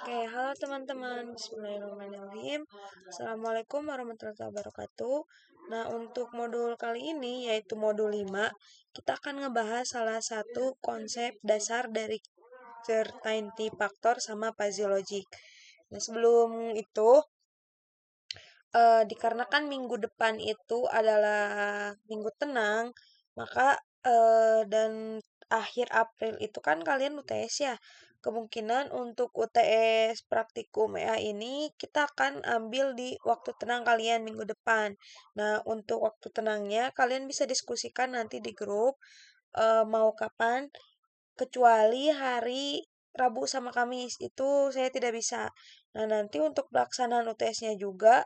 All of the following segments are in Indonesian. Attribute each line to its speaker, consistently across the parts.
Speaker 1: Oke, halo teman-teman. Bismillahirrahmanirrahim. Assalamualaikum warahmatullahi wabarakatuh. Nah, untuk modul kali ini yaitu modul 5, kita akan ngebahas salah satu konsep dasar dari certainty factor sama fuzzy logic. Nah, sebelum itu dikarenakan minggu depan itu adalah minggu tenang, maka dan akhir April itu kan kalian UTS ya. Kemungkinan untuk UTS praktikum EA ini kita akan ambil di waktu tenang kalian minggu depan. Nah, untuk waktu tenangnya kalian bisa diskusikan nanti di grup mau kapan, kecuali hari Rabu sama Kamis itu saya tidak bisa. Nah, nanti untuk pelaksanaan UTS-nya juga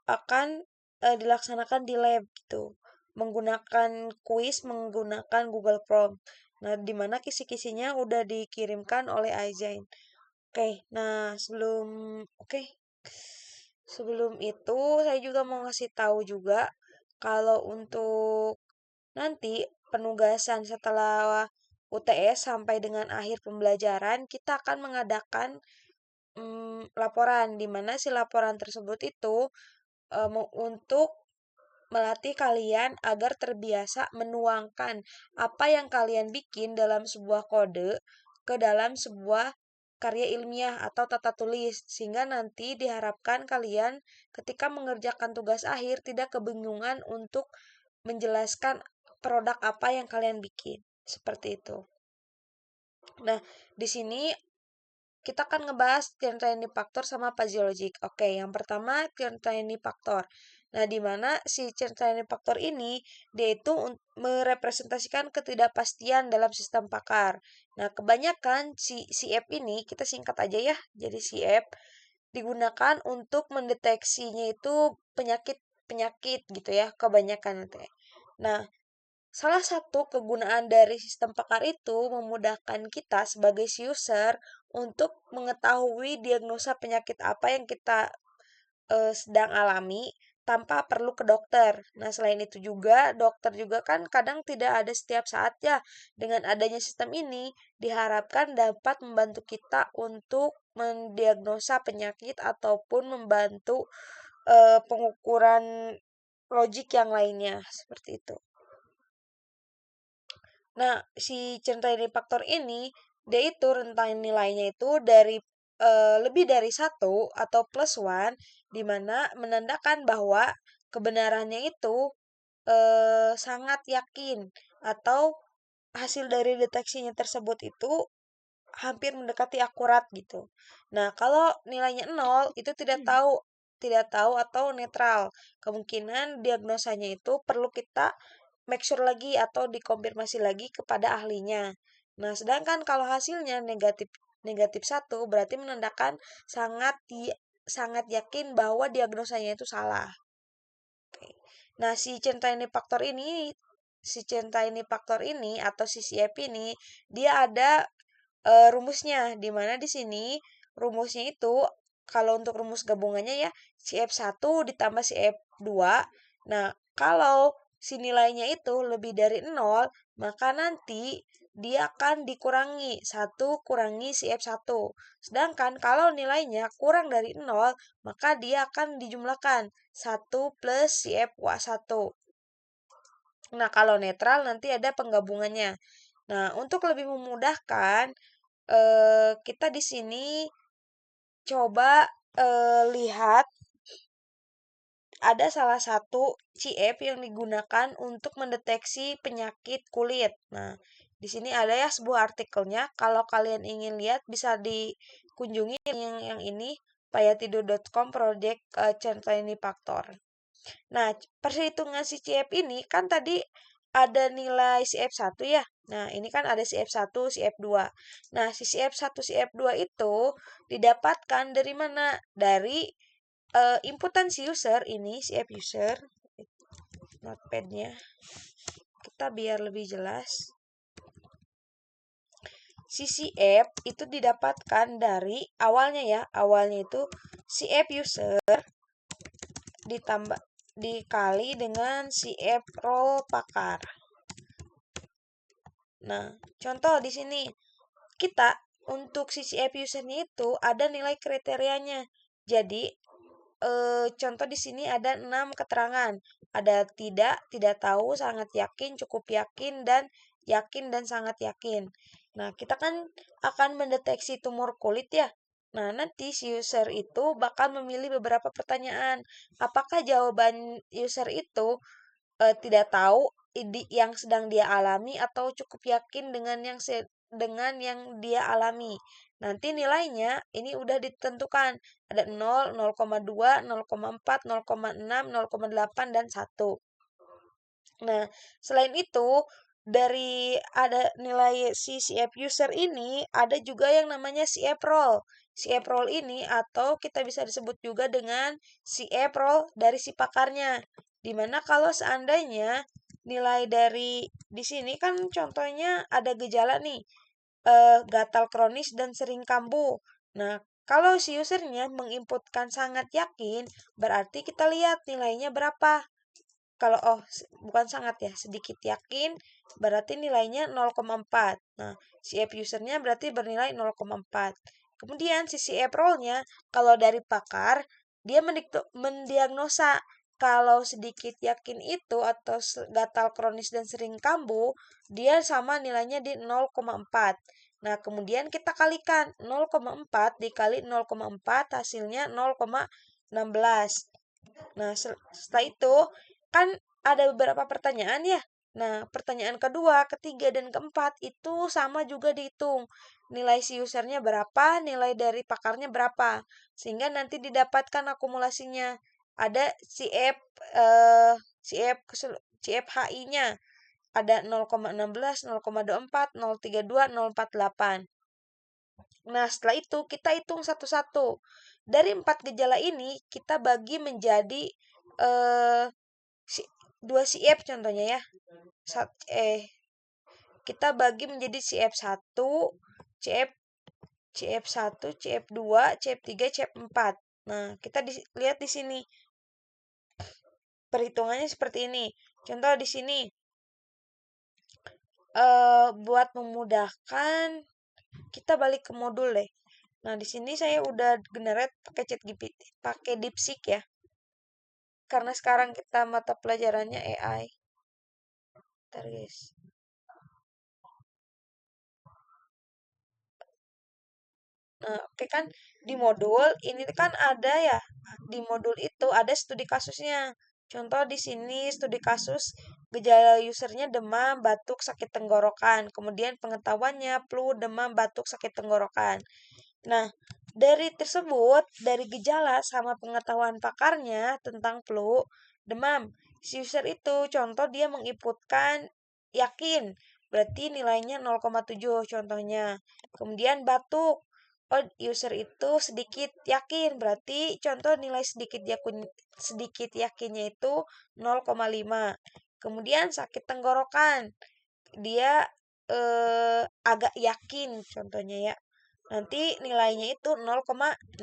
Speaker 1: akan dilaksanakan di lab gitu, menggunakan kuis, menggunakan Google Form. Nah, di mana kisi-kisinya udah dikirimkan oleh Aizain. Oke, sebelum itu saya juga mau ngasih tahu juga kalau untuk nanti penugasan setelah UTS sampai dengan akhir pembelajaran kita akan mengadakan laporan di mana si laporan tersebut itu untuk melatih kalian agar terbiasa menuangkan apa yang kalian bikin dalam sebuah kode ke dalam sebuah karya ilmiah atau tata tulis, sehingga nanti diharapkan kalian ketika mengerjakan tugas akhir tidak kebingungan untuk menjelaskan produk apa yang kalian bikin. Seperti itu. Nah, di sini kita akan ngebahas Trinity Factor sama fuzzy logic. Oke, yang pertama Trinity Factor. Nah, di mana si Trinity Factor ini dia itu merepresentasikan ketidakpastian dalam sistem pakar. Nah, kebanyakan si F ini kita singkat aja ya. Jadi si F digunakan untuk mendeteksinya itu penyakit-penyakit gitu ya, kebanyakan nanti. Nah, salah satu kegunaan dari sistem pakar itu memudahkan kita sebagai user untuk mengetahui diagnosa penyakit apa yang kita sedang alami tanpa perlu ke dokter. Nah, selain itu juga, dokter juga kan kadang tidak ada setiap saat ya. Dengan adanya sistem ini, diharapkan dapat membantu kita untuk mendiagnosa penyakit ataupun membantu pengukuran logik yang lainnya, seperti itu. Nah, si centering faktor ini, dia itu rentang nilainya itu dari lebih dari satu atau plus one, di mana menandakan bahwa kebenarannya itu sangat yakin atau hasil dari deteksinya tersebut itu hampir mendekati akurat gitu. Nah, kalau nilainya nol itu tidak tahu atau netral. Kemungkinan diagnosanya itu perlu kita make sure lagi atau dikonfirmasi lagi kepada ahlinya. Nah, sedangkan kalau hasilnya negatif negatif satu berarti menandakan sangat yakin bahwa diagnosanya itu salah. Oke. Nah, si centraini faktor ini atau si CF ini dia ada rumusnya di mana di sini rumusnya itu kalau untuk rumus gabungannya ya CF1 ditambah CF2. Nah, kalau si nilainya itu lebih dari 0, maka nanti dia akan dikurangi 1 kurangi CF1. Sedangkan kalau nilainya kurang dari 0, maka dia akan dijumlahkan 1 plus CF1. Nah, kalau netral nanti ada penggabungannya. Nah, untuk lebih memudahkan, kita di sini coba lihat ada salah satu CF yang digunakan untuk mendeteksi penyakit kulit. Nah, di sini ada ya sebuah artikelnya. Kalau kalian ingin lihat bisa dikunjungi yang ini payatidu.com project Centralini Factor. Nah, perhitungan si CF ini kan tadi ada nilai CF1 ya. Nah, ini kan ada CF1, CF2. Nah, si CF1, CF2 itu didapatkan dari mana? Dari inputan si user ini, CF user, notepadnya. Kita biar lebih jelas. Si CF itu didapatkan dari awalnya ya. Awalnya itu CF user ditambah dikali dengan CF row pakar. Nah, contoh di sini kita untuk CCF usernya itu ada nilai kriterianya. Jadi, contoh di sini ada 6 keterangan. Ada tidak, tidak tahu, sangat yakin, cukup yakin dan sangat yakin. Nah, kita kan akan mendeteksi tumor kulit ya. Nah, nanti si user itu bakal memilih beberapa pertanyaan. Apakah jawaban user itu tidak tahu yang sedang dia alami atau cukup yakin dengan yang dia alami. Nanti nilainya ini udah ditentukan. Ada 0, 0,2, 0,4, 0,6, 0,8 dan 1. Nah, selain itu dari ada nilai si CF user ini ada juga yang namanya CF roll. CF roll ini atau kita bisa disebut juga dengan CF roll dari si pakarnya. Dimana kalau seandainya nilai dari di sini kan contohnya ada gejala nih, gatal kronis dan sering kambuh. Nah, kalau si usernya menginputkan sangat yakin, berarti kita lihat nilainya berapa. Kalau bukan sangat ya, sedikit yakin berarti nilainya 0,4. Nah, CF usernya berarti bernilai 0,4. Kemudian si CF roll-nya kalau dari pakar dia mendiagnosa kalau sedikit yakin itu atau gatal kronis dan sering kambuh, dia sama nilainya di 0,4. Nah, kemudian kita kalikan 0,4 dikali 0,4 hasilnya 0,16. Nah, setelah itu kan ada beberapa pertanyaan ya. Nah, pertanyaan kedua, ketiga, dan keempat itu sama juga dihitung. Nilai si usernya berapa, nilai dari pakarnya berapa. Sehingga nanti didapatkan akumulasinya. Ada CF, CF, CFHI-nya. Ada 0,16, 0,24, 0,32, 0,48. Nah, setelah itu kita hitung satu-satu. Dari 4 gejala ini, kita bagi menjadi eh, 2 CF contohnya ya. Kita bagi menjadi CF1, CF CF1, CF2, CF3, CF4. Nah, kita lihat di sini perhitungannya seperti ini. Contoh di sini buat memudahkan kita balik ke modul deh. Nah, di sini saya udah generate pakai ChatGPT, pakai DeepSeek ya. Karena sekarang kita mata pelajarannya AI. Bentar, guys. Nah, oke kan di modul ini kan ada ya, di modul itu ada studi kasusnya. Contoh di sini studi kasus gejala usernya demam, batuk, sakit tenggorokan. Kemudian pengetahuannya flu, demam, batuk, sakit tenggorokan. Nah, dari tersebut, dari gejala sama pengetahuan pakarnya tentang flu, demam, si user itu contoh dia menginputkan yakin, berarti nilainya 0,7 contohnya. Kemudian batuk, oh user itu sedikit yakin, berarti contoh nilai sedikit yakinnya itu 0,5. Kemudian sakit tenggorokan, dia agak yakin contohnya ya. Nanti nilainya itu 0,6.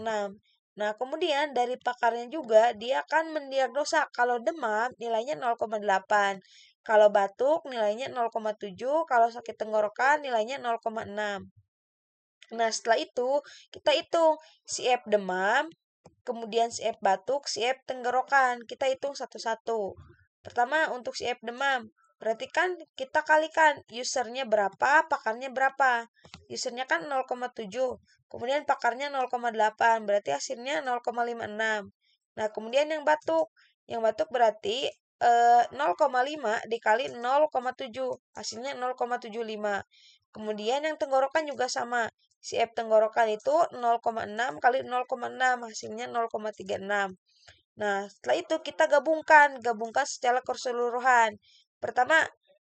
Speaker 1: Nah, kemudian dari pakarnya juga dia akan mendiagnosa kalau demam nilainya 0,8. Kalau batuk nilainya 0,7, kalau sakit tenggorokan nilainya 0,6. Nah, setelah itu kita hitung CF demam, kemudian CF batuk, CF tenggorokan. Kita hitung satu-satu. Pertama untuk CF demam. Berarti kan kita kalikan usernya berapa, pakarnya berapa. Usernya kan 0,7. Kemudian pakarnya 0,8. Berarti hasilnya 0,56. Nah, kemudian yang batuk. Yang batuk berarti 0,5 dikali 0,7. Hasilnya 0,75. Kemudian yang tenggorokan juga sama. CF tenggorokan itu 0,6 kali 0,6 hasilnya 0,36. Nah, setelah itu kita gabungkan secara keseluruhan. Pertama,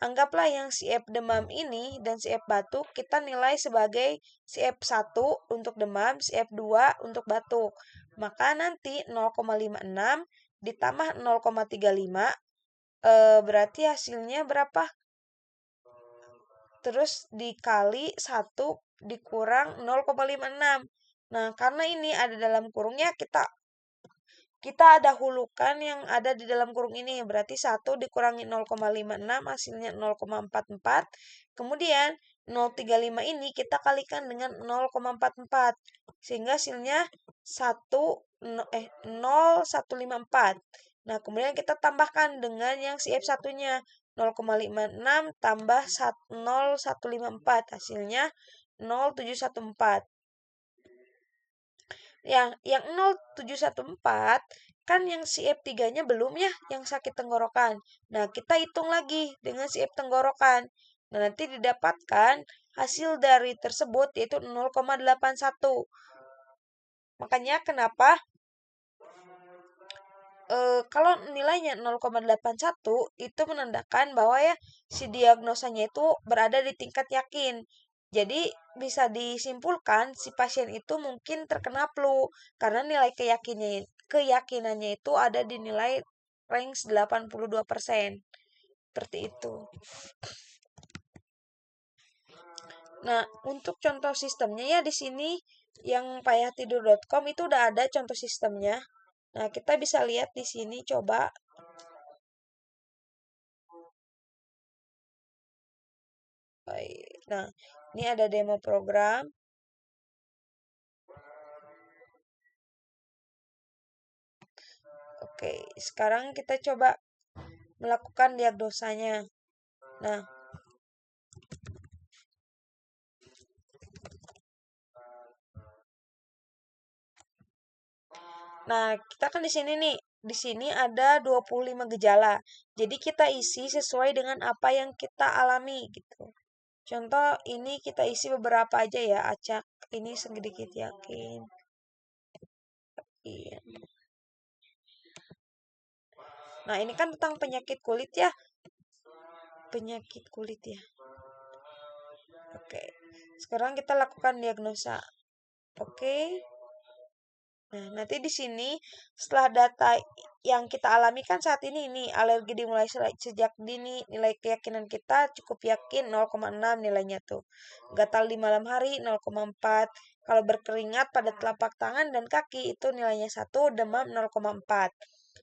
Speaker 1: anggaplah yang CF demam ini dan CF batuk kita nilai sebagai CF1 untuk demam, CF2 untuk batuk. Maka nanti 0,56 ditambah 0,35 berarti hasilnya berapa? Terus dikali 1 dikurang 0,56. Nah, karena ini ada dalam kurungnya, kita ada hulukan yang ada di dalam kurung ini. Berarti 1 dikurangi 0,56 hasilnya 0,44. Kemudian 0,35 ini kita kalikan dengan 0,44 sehingga hasilnya 0,154. Nah, kemudian kita tambahkan dengan yang si F1-nya 0,56 tambah 0,154 hasilnya 0,714. Yang 0,714 kan yang si F3-nya belum ya, yang sakit tenggorokan. Nah, kita hitung lagi dengan si F tenggorokan. Nah, nanti didapatkan hasil dari tersebut yaitu 0,81. Makanya kenapa kalau nilainya 0,81 itu menandakan bahwa ya si diagnosanya itu berada di tingkat yakin. Jadi bisa disimpulkan si pasien itu mungkin terkena flu karena nilai keyakinannya itu ada di nilai range 82%. Seperti itu. Nah, untuk contoh sistemnya ya di sini yang payahtidur.com itu udah ada contoh sistemnya. Nah, kita bisa lihat di sini coba. Baik. Nah, ini ada demo program. Oke, sekarang kita coba melakukan diagnosanya. Nah, kita kan di sini nih, di sini ada 25 gejala. Jadi kita isi sesuai dengan apa yang kita alami gitu. Contoh ini kita isi beberapa aja ya, acak ini sedikit yakin. Iya. Nah, ini kan tentang penyakit kulit ya. Penyakit kulit ya. Oke. Sekarang kita lakukan diagnosa. Oke. Nah, nanti di sini setelah data yang kita alami kan saat ini alergi dimulai sejak dini, nilai keyakinan kita cukup yakin 0,6 nilainya tuh. Gatal di malam hari 0,4. Kalau berkeringat pada telapak tangan dan kaki itu nilainya 1, demam 0,4.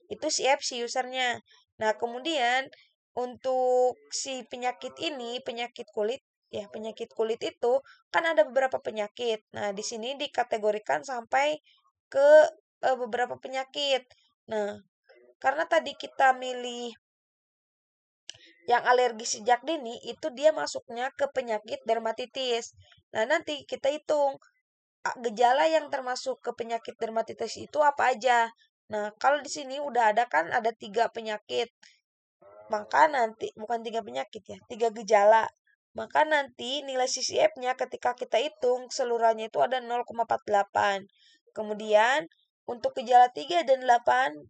Speaker 1: Itu si usernya. Nah, kemudian untuk si penyakit ini, penyakit kulit ya, penyakit kulit itu kan ada beberapa penyakit. Nah, di sini dikategorikan sampai ke beberapa penyakit. Nah, karena tadi kita milih yang alergi sejak dini, itu dia masuknya ke penyakit dermatitis. Nah, nanti kita hitung gejala yang termasuk ke penyakit dermatitis itu apa aja. Nah, kalau di sini udah ada kan ada 3 penyakit. Maka nanti, bukan 3 penyakit ya, 3 gejala. Maka nanti nilai CCF-nya ketika kita hitung keseluruhannya itu ada 0,48. Kemudian untuk gejala 3 dan 18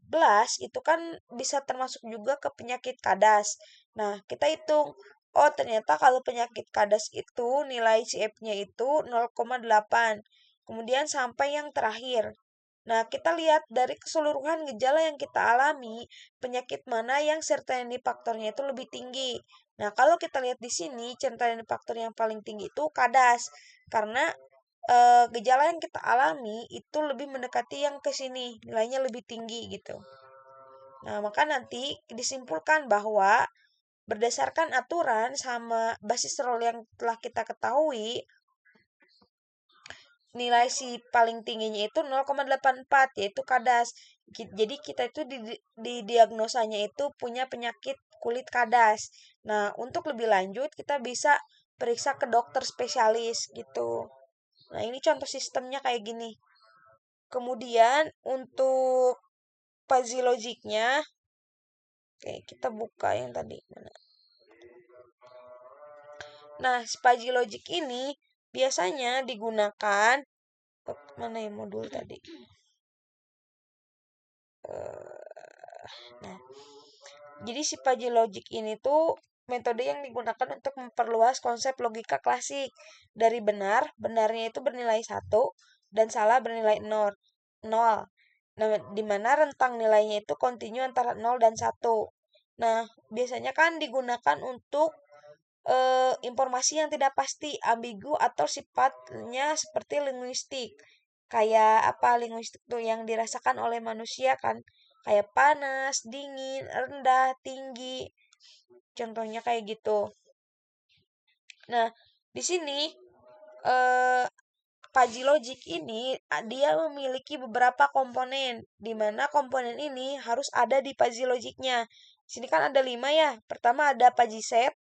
Speaker 1: itu kan bisa termasuk juga ke penyakit kadas. Nah, kita hitung. Oh, ternyata kalau penyakit kadas itu nilai CF-nya itu 0,8. Kemudian sampai yang terakhir. Nah, kita lihat dari keseluruhan gejala yang kita alami, penyakit mana yang certainty faktornya itu lebih tinggi. Nah, kalau kita lihat di sini, certainty faktor yang paling tinggi itu kadas. Karena gejala yang kita alami itu lebih mendekati yang ke sini, nilainya lebih tinggi gitu. Nah, maka nanti disimpulkan bahwa berdasarkan aturan sama basis role yang telah kita ketahui, nilai si paling tingginya itu 0,84 yaitu kadas. Jadi kita itu di diagnosanya itu punya penyakit kulit kadas. Nah, untuk lebih lanjut kita bisa periksa ke dokter spesialis gitu. Nah, ini contoh sistemnya kayak gini. Kemudian untuk fuzzy logiknya, oke, kita buka yang tadi. Nah, fuzzy logic ini biasanya digunakan mana yang modul tadi? Nah, jadi si fuzzy logic ini tuh metode yang digunakan untuk memperluas konsep logika klasik dari benarnya itu bernilai 1 dan salah bernilai 0. Nah, di mana rentang nilainya itu kontinu antara 0 dan 1. Nah, biasanya kan digunakan untuk informasi yang tidak pasti, ambigu atau sifatnya seperti linguistik. Kayak apa linguistik tuh yang dirasakan oleh manusia kan? Kayak panas, dingin, rendah, tinggi. Contohnya kayak gitu. Nah, Di sini eh, Fuzzy Logic ini dia memiliki beberapa komponen, di mana komponen ini harus ada di Fuzzy Logicnya. Sini kan ada 5 ya. Pertama ada Fuzzy Set,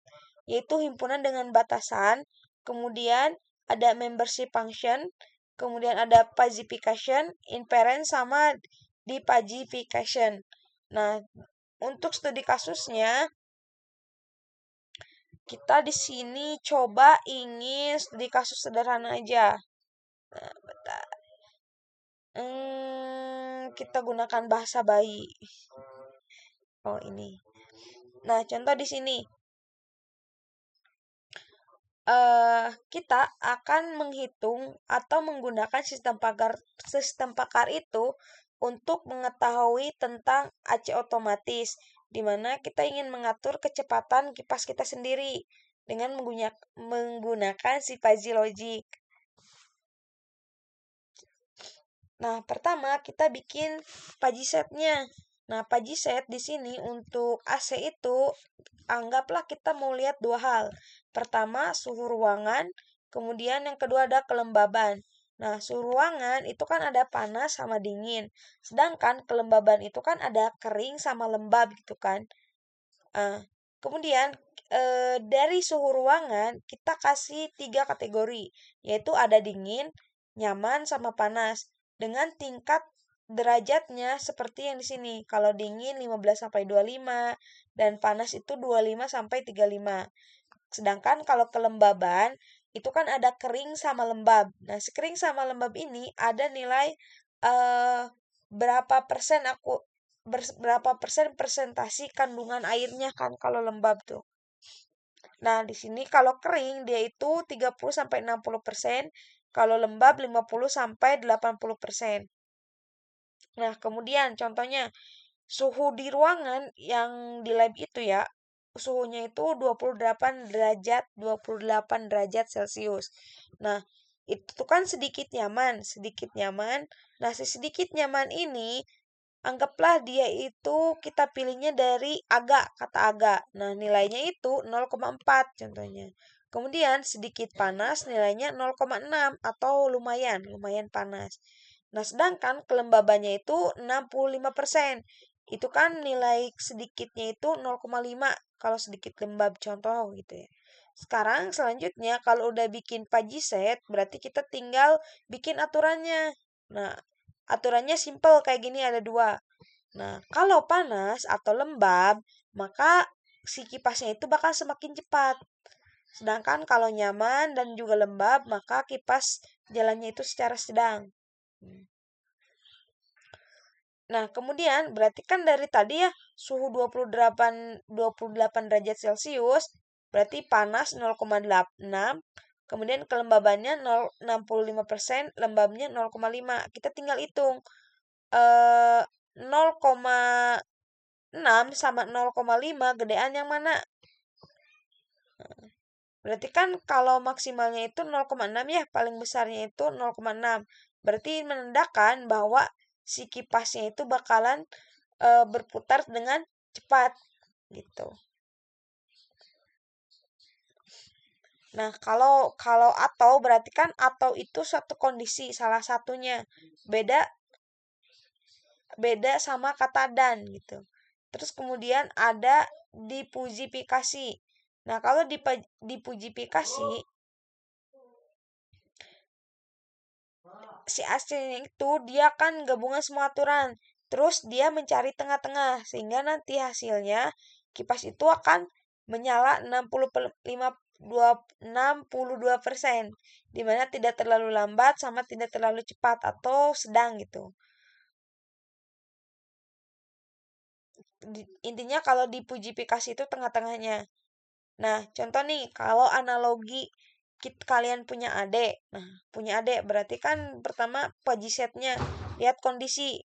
Speaker 1: yaitu himpunan dengan batasan. Kemudian ada membership function, kemudian ada Fuzzification, inference, sama Defuzzification. Nah, untuk studi kasusnya, kita di sini coba ingin studi kasus sederhana aja. Nah, bentar. Kita gunakan bahasa bayi. Oh, ini. Nah, contoh di sini. Kita akan menghitung atau menggunakan sistem pakar itu untuk mengetahui tentang AC otomatis, di mana kita ingin mengatur kecepatan kipas kita sendiri dengan menggunakan si fuzzy logic. Nah, pertama kita bikin fuzzy setnya. Nah, fuzzy set di sini untuk AC itu anggaplah kita mau lihat dua hal. Pertama, suhu ruangan, kemudian yang kedua ada kelembaban. Nah, suhu ruangan itu kan ada panas sama dingin. Sedangkan kelembaban itu kan ada kering sama lembab gitu kan. Kemudian dari suhu ruangan kita kasih 3 kategori, yaitu ada dingin, nyaman, sama panas. Dengan tingkat derajatnya seperti yang di sini. Kalau dingin 15 sampai 25 dan panas itu 25 sampai 35. Sedangkan kalau kelembaban itu kan ada kering sama lembab. Nah, sekering sama lembab ini ada nilai eh berapa persen berapa persen persentasi kandungan airnya kan kalau lembab tuh. Nah, di sini kalau kering dia itu 30 sampai 60%, kalau lembab 50 sampai 80%. Nah, kemudian contohnya suhu di ruangan yang di lab itu ya, suhunya itu 28 derajat Celcius. Nah, itu kan sedikit nyaman, sedikit nyaman. Nah, si sedikit nyaman ini anggaplah dia itu kita pilihnya dari agak, kata agak. Nah, nilainya itu 0,4 contohnya. Kemudian sedikit panas nilainya 0,6 atau lumayan, lumayan panas. Nah, sedangkan kelembabannya itu 65%. Itu kan nilai sedikitnya itu 0,5 kalau sedikit lembab contoh gitu ya. Sekarang selanjutnya kalau udah bikin fuzzy set berarti kita tinggal bikin aturannya. Nah, aturannya simple kayak gini ada dua. Nah, kalau panas atau lembab, maka si kipasnya itu bakal semakin cepat. Sedangkan kalau nyaman dan juga lembab, maka kipas jalannya itu secara sedang. Nah, kemudian berarti kan dari tadi ya suhu 28 derajat Celcius, berarti panas 0,6, kemudian kelembabannya 65%, lembabnya 0,5. Kita tinggal hitung 0,6 sama 0,5 gedean yang mana? Berarti kan kalau maksimalnya itu 0,6 ya, paling besarnya itu 0,6. Berarti menandakan bahwa si kipasnya itu bakalan berputar dengan cepat gitu. Nah, kalau kalau atau berarti kan atau itu suatu kondisi salah satunya. Beda beda sama kata dan gitu. Terus kemudian ada dipujifikasi. Nah, kalau dipujifikasi si aslinya itu dia kan gabungan semua aturan. Terus dia mencari tengah-tengah sehingga nanti hasilnya kipas itu akan menyala 62%, di mana tidak terlalu lambat sama tidak terlalu cepat atau sedang gitu. Intinya kalau di pujifikasi itu tengah-tengahnya. Nah, contoh nih, kalau analogi kalian punya adik. Nah, punya adik berarti kan pertama setnya lihat kondisi,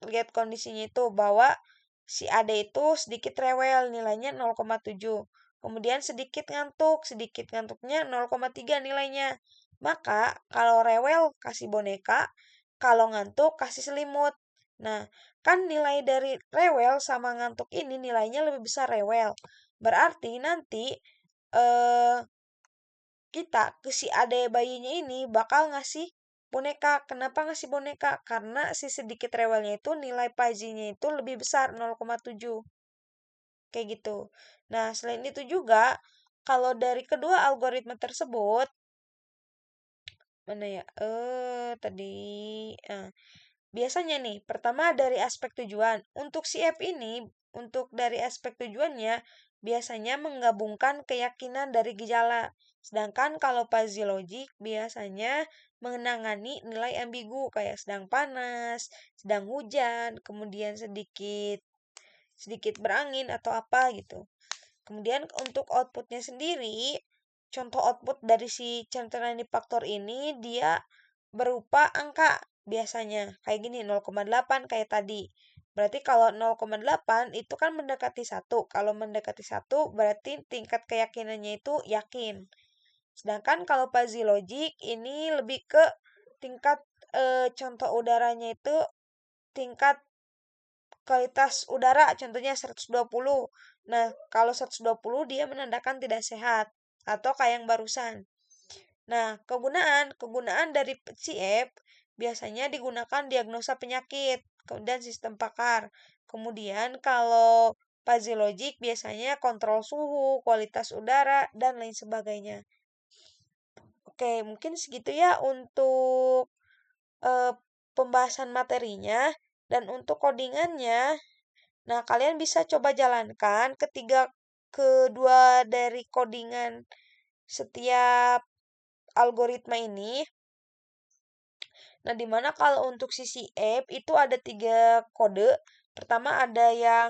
Speaker 1: lihat kondisinya itu bahwa si adik itu sedikit rewel, nilainya 0,7. Kemudian sedikit ngantuknya 0,3 nilainya. Maka kalau rewel kasih boneka, kalau ngantuk kasih selimut. Nah, kan nilai dari rewel sama ngantuk ini nilainya lebih besar rewel. Berarti nanti eh kita ke si ade bayinya ini bakal ngasih boneka. Kenapa ngasih boneka? Karena si sedikit rewelnya itu nilai pajinya itu lebih besar 0,7. Kayak gitu. Nah, selain itu juga kalau dari kedua algoritma tersebut, mana ya? Tadi eh, biasanya nih, pertama dari aspek tujuan. Untuk si app ini, untuk dari aspek tujuannya, biasanya menggabungkan keyakinan dari gejala. Sedangkan kalau fuzzy logic biasanya menangani nilai ambigu kayak sedang panas, sedang hujan, kemudian sedikit sedikit berangin atau apa gitu. Kemudian untuk outputnya sendiri, contoh output dari si central faktor ini dia berupa angka biasanya. Kayak gini 0,8 kayak tadi. Berarti kalau 0,8 itu kan mendekati 1. Kalau mendekati 1 berarti tingkat keyakinannya itu yakin. Sedangkan kalau fuzzy logic ini lebih ke tingkat contoh udaranya itu tingkat kualitas udara contohnya 120. Nah, kalau 120 dia menandakan tidak sehat atau kayak yang barusan. Nah, kegunaan dari si app biasanya digunakan diagnosa penyakit dan sistem pakar. Kemudian kalau fuzzy logic biasanya kontrol suhu, kualitas udara dan lain sebagainya. Oke, mungkin segitu ya untuk eh, pembahasan materinya dan untuk codingannya. Nah, kalian bisa coba jalankan kedua dari codingan setiap algoritma ini. Nah, dimana kalau untuk sisi app itu ada 3 kode. Pertama ada yang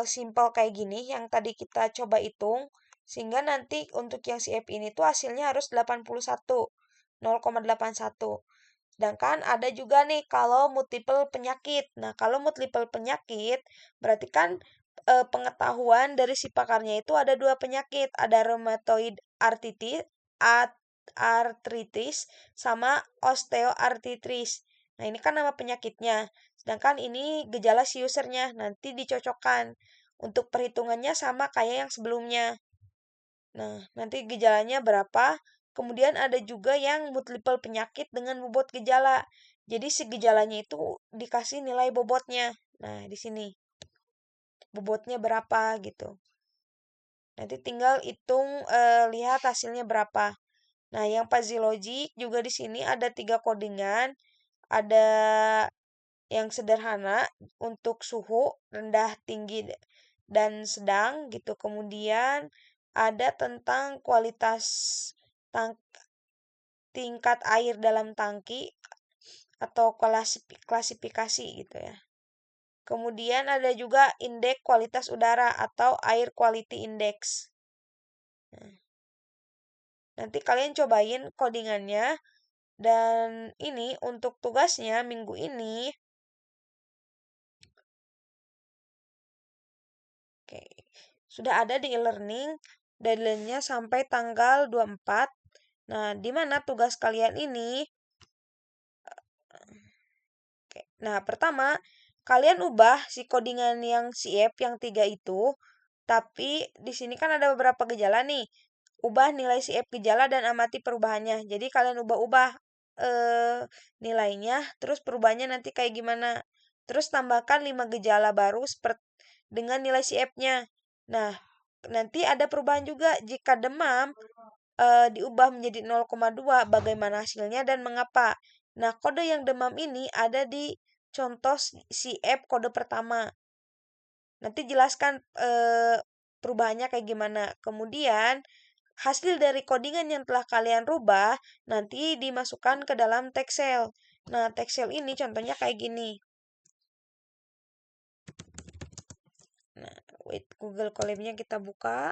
Speaker 1: simple kayak gini, yang tadi kita coba hitung. Sehingga nanti untuk yang si app ini tuh hasilnya harus 81, 0,81. Sedangkan ada juga nih kalau multiple penyakit. Nah, kalau multiple penyakit berarti kan pengetahuan dari si pakarnya itu ada 2 penyakit, ada rheumatoid arthritis sama osteoarthritis. Nah, ini kan nama penyakitnya. Sedangkan ini gejala si usernya. Nanti dicocokkan. Untuk perhitungannya sama kayak yang sebelumnya. Nah, nanti gejalanya berapa? Kemudian ada juga yang multiple penyakit dengan bobot gejala. Jadi si gejalanya itu dikasih nilai bobotnya. Nah, di sini bobotnya berapa gitu. Nanti tinggal hitung lihat hasilnya berapa. Nah, yang fuzzy logic juga di sini ada 3 codingan. Ada yang sederhana untuk suhu rendah, tinggi, dan sedang gitu. Kemudian ada tentang kualitas tang tingkat air dalam tangki atau klasifikasi gitu ya. Kemudian ada juga indeks kualitas udara atau air quality index. Nah, nanti kalian cobain codingannya dan ini untuk tugasnya minggu ini. Oke, sudah ada di e-learning, deadline-nya sampai tanggal 24. Nah, di mana tugas kalian ini? Oke. Nah, pertama, kalian ubah si codingan yang si app yang 3 itu, tapi di sini kan ada beberapa gejala nih. Ubah nilai si app gejala dan amati perubahannya. Jadi kalian ubah-ubah eh, nilainya, terus perubahannya nanti kayak gimana. Terus tambahkan 5 gejala baru seperti dengan nilai si app-nya. Nah, nanti ada perubahan juga jika demam diubah menjadi 0,2, bagaimana hasilnya dan mengapa. Nah, kode yang demam ini ada di contoh si app kode pertama. Nanti jelaskan perubahannya kayak gimana. Kemudian, hasil dari codingan yang telah kalian rubah nanti dimasukkan ke dalam text cell. Nah, text cell ini contohnya kayak gini. Nah, wait, Google Colab-nya kita buka.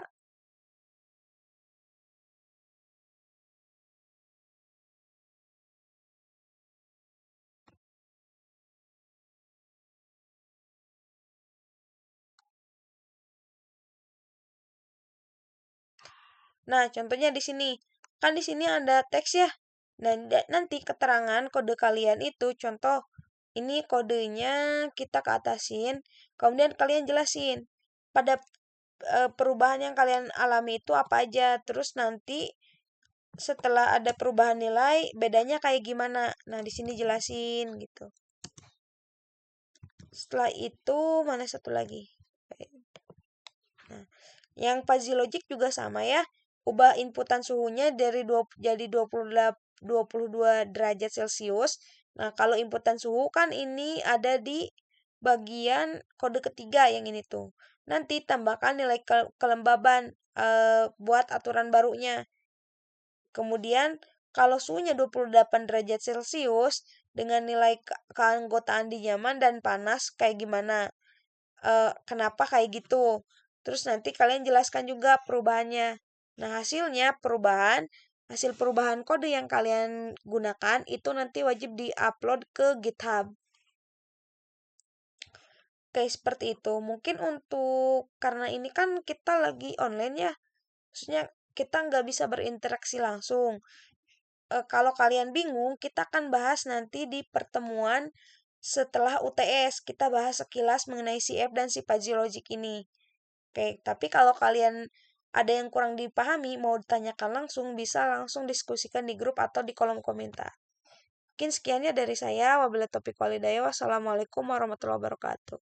Speaker 1: Nah, contohnya di sini. Kan di sini ada teks ya. Dan nanti keterangan kode kalian itu contoh ini kodenya kita ke atasin, kemudian kalian jelasin. Pada perubahan yang kalian alami itu apa aja. Terus nanti setelah ada perubahan nilai, bedanya kayak gimana. Nah, di sini jelasin gitu. Setelah itu, mana satu lagi? Nah, yang fuzzy logic juga sama ya. Ubah inputan suhunya dari jadi 22 derajat Celcius. Nah, kalau inputan suhu kan ini ada di bagian kode ketiga yang ini tuh. Nanti tambahkan nilai kelembaban buat aturan barunya. Kemudian kalau suhunya 28 derajat Celcius dengan nilai keanggotaan di nyaman dan panas kayak gimana? Kenapa kayak gitu? Terus nanti kalian jelaskan juga perubahannya. Nah, hasil perubahan kode yang kalian gunakan itu nanti wajib di-upload ke GitHub. Oke, seperti itu. Mungkin karena ini kan kita lagi online ya, maksudnya kita nggak bisa berinteraksi langsung. Kalau kalian bingung, kita akan bahas nanti di pertemuan setelah UTS. Kita bahas sekilas mengenai CF dan si fuzzy logic ini. Oke, tapi kalau kalian ada yang kurang dipahami, mau ditanyakan langsung, bisa langsung diskusikan di grup atau di kolom komentar. Mungkin sekiannya dari saya. Wabillahi taufiq walhidayah. Wassalamualaikum warahmatullahi wabarakatuh.